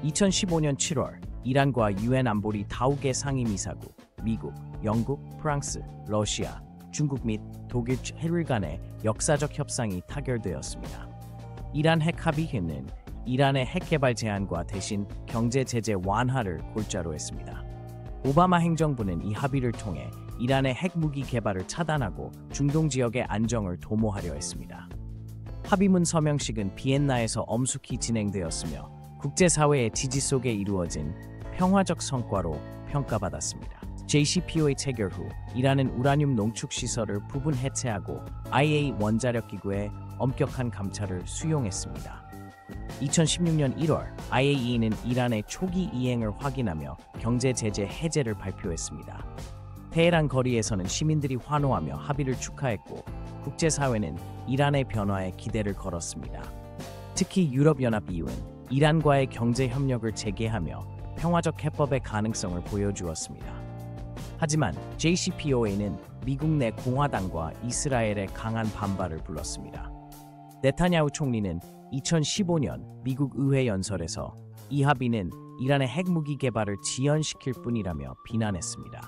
2015년 7월 이란과 유엔 안보리 5개 상임이사국, 미국, 영국, 프랑스, 러시아, 중국 및 독일 해일 간의 역사적 협상이 타결되었습니다. 이란 핵 합의회는 이란의 핵 개발 제한과 대신 경제 제재 완화를 골자로 했습니다. 오바마 행정부는 이 합의를 통해 이란의 핵무기 개발을 차단하고 중동 지역의 안정을 도모하려 했습니다. 합의문 서명식은 비엔나에서 엄숙히 진행되었으며 국제사회의 지지 속에 이루어진 평화적 성과로 평가받았습니다. JCPOA 체결 후 이란은 우라늄 농축 시설을 부분 해체하고 IAEA 원자력 기구의 엄격한 감찰을 수용했습니다. 2016년 1월 IAEA는 이란의 초기 이행을 확인하며 경제 제재 해제를 발표했습니다. 테헤란 거리에서는 시민들이 환호하며 합의를 축하했고 국제사회는 이란의 변화에 기대를 걸었습니다. 특히 유럽연합 EU는 이란과의 경제 협력을 재개하며 평화적 해법의 가능성을 보여주었습니다. 하지만 JCPOA는 미국 내 공화당과 이스라엘의 강한 반발을 불렀습니다. 네타냐후 총리는 2015년 미국 의회 연설에서 이 합의는 이란의 핵무기 개발을 지연시킬 뿐이라며 비난했습니다.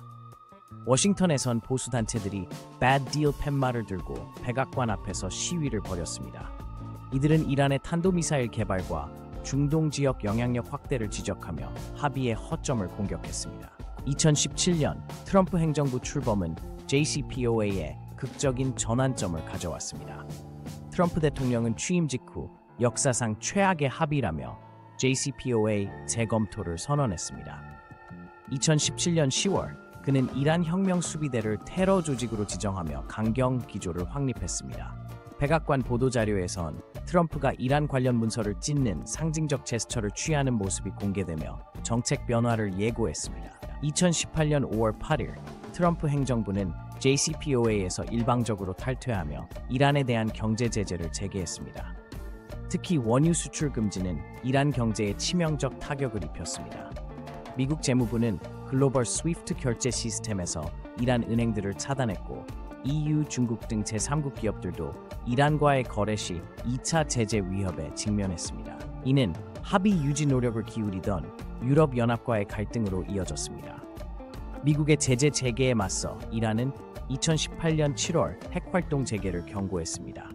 워싱턴에선 보수단체들이 Bad Deal 팻말을 들고 백악관 앞에서 시위를 벌였습니다. 이들은 이란의 탄도미사일 개발과 중동 지역 영향력 확대를 지적하며 합의의 허점을 공격했습니다. 2017년 트럼프 행정부 출범은 JCPOA에 극적인 전환점을 가져왔습니다. 트럼프 대통령은 취임 직후 역사상 최악의 합의라며 JCPOA 재검토를 선언했습니다. 2017년 10월 그는 이란 혁명 수비대를 테러 조직으로 지정하며 강경 기조를 확립했습니다. 백악관 보도자료에선 트럼프가 이란 관련 문서를 찢는 상징적 제스처를 취하는 모습이 공개되며 정책 변화를 예고했습니다. 2018년 5월 8일 트럼프 행정부는 JCPOA에서 일방적으로 탈퇴하며 이란에 대한 경제 제재를 재개했습니다. 특히 원유 수출 금지는 이란 경제에 치명적 타격을 입혔습니다. 미국 재무부는 글로벌 스위프트 결제 시스템에서 이란 은행들을 차단했고 EU, 중국 등 제3국 기업들도 이란과의 거래 시 2차 제재 위협에 직면했습니다. 이는 합의 유지 노력을 기울이던 유럽연합과의 갈등으로 이어졌습니다. 미국의 제재 재개에 맞서 이란은 2018년 7월 핵활동 재개를 경고했습니다.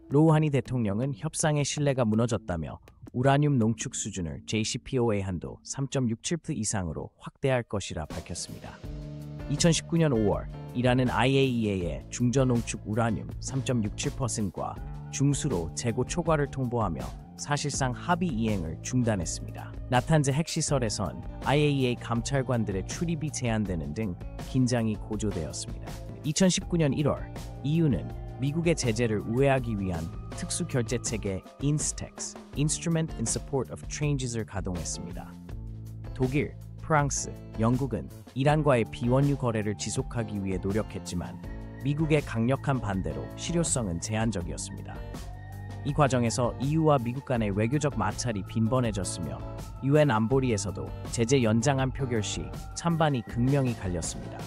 로우하니 대통령은 협상의 신뢰가 무너졌다며 우라늄 농축 수준을 JCPOA 한도 3.67% 이상으로 확대할 것이라 밝혔습니다. 2019년 5월 이란은 IAEA에 중저 농축 우라늄 3.67%과 중수로 재고 초과를 통보하며 사실상 합의 이행을 중단했습니다. 나탄즈 핵시설에선 IAEA 감찰관들의 출입이 제한되는 등 긴장이 고조되었습니다. 2019년 1월 EU는 미국의 제재를 우회하기 위한 특수 결제 체계 INSTEX (Instrument in Support of Changes)을 가동했습니다. 독일, 프랑스, 영국은 이란과의 비원유 거래를 지속하기 위해 노력했지만 미국의 강력한 반대로 실효성은 제한적이었습니다. 이 과정에서 EU와 미국 간의 외교적 마찰이 빈번해졌으며 유엔 안보리에서도 제재 연장안 표결 시 찬반이 극명히 갈렸습니다.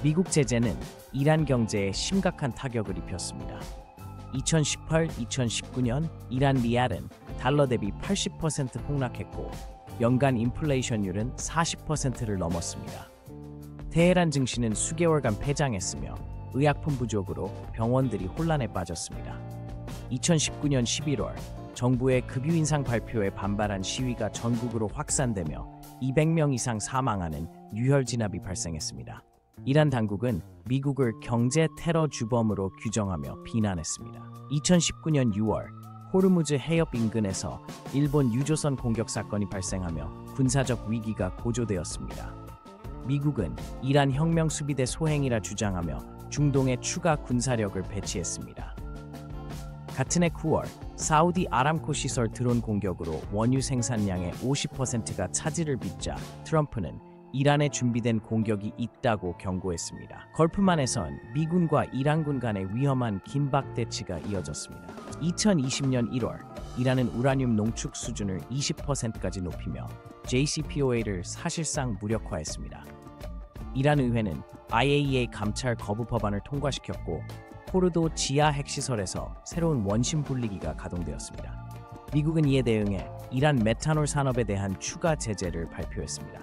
미국 제재는 이란 경제에 심각한 타격을 입혔습니다. 2018-2019년 이란 리알은 달러 대비 80% 폭락했고 연간 인플레이션율은 40%를 넘었습니다. 테헤란 증시는 수개월간 폐장했으며 의약품 부족으로 병원들이 혼란에 빠졌습니다. 2019년 11월 정부의 급유 인상 발표에 반발한 시위가 전국으로 확산되며 200명 이상 사망하는 유혈 진압이 발생했습니다. 이란 당국은 미국을 경제 테러 주범으로 규정하며 비난했습니다. 2019년 6월 호르무즈 해협 인근에서 일본 유조선 공격 사건이 발생하며 군사적 위기가 고조되었습니다. 미국은 이란 혁명 수비대 소행이라 주장하며 중동에 추가 군사력을 배치했습니다. 같은 해 9월 사우디 아람코 시설 드론 공격으로 원유 생산량의 50%가 차질을 빚자 트럼프는 이란에 준비된 공격이 있다고 경고했습니다. 걸프만에선 미군과 이란군 간의 위험한 긴박 대치가 이어졌습니다. 2020년 1월 이란은 우라늄 농축 수준을 20%까지 높이며 JCPOA를 사실상 무력화했습니다. 이란 의회는 IAEA 감찰 거부 법안을 통과시켰고 포르도 지하 핵시설에서 새로운 원심 분리기가 가동되었습니다. 미국은 이에 대응해 이란 메탄올 산업에 대한 추가 제재를 발표했습니다.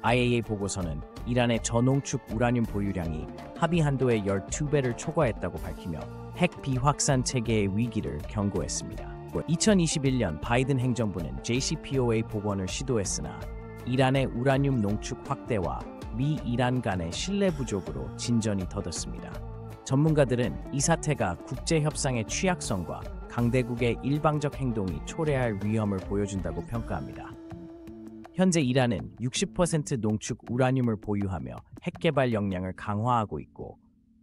IAEA 보고서는 이란의 저농축 우라늄 보유량이 합의 한도의 12배를 초과했다고 밝히며 핵 비확산 체계의 위기를 경고했습니다. 2021년 바이든 행정부는 JCPOA 복원을 시도했으나 이란의 우라늄 농축 확대와 미 이란 간의 신뢰 부족으로 진전이 더뎠습니다. 전문가들은 이 사태가 국제 협상의 취약성과 강대국의 일방적 행동이 초래할 위험을 보여준다고 평가합니다. 현재 이란은 60% 농축 우라늄을 보유하며 핵 개발 역량을 강화하고 있고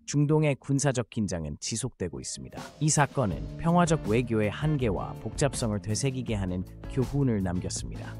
중동의 군사적 긴장은 지속되고 있습니다. 이 사건은 평화적 외교의 한계와 복잡성을 되새기게 하는 교훈을 남겼습니다.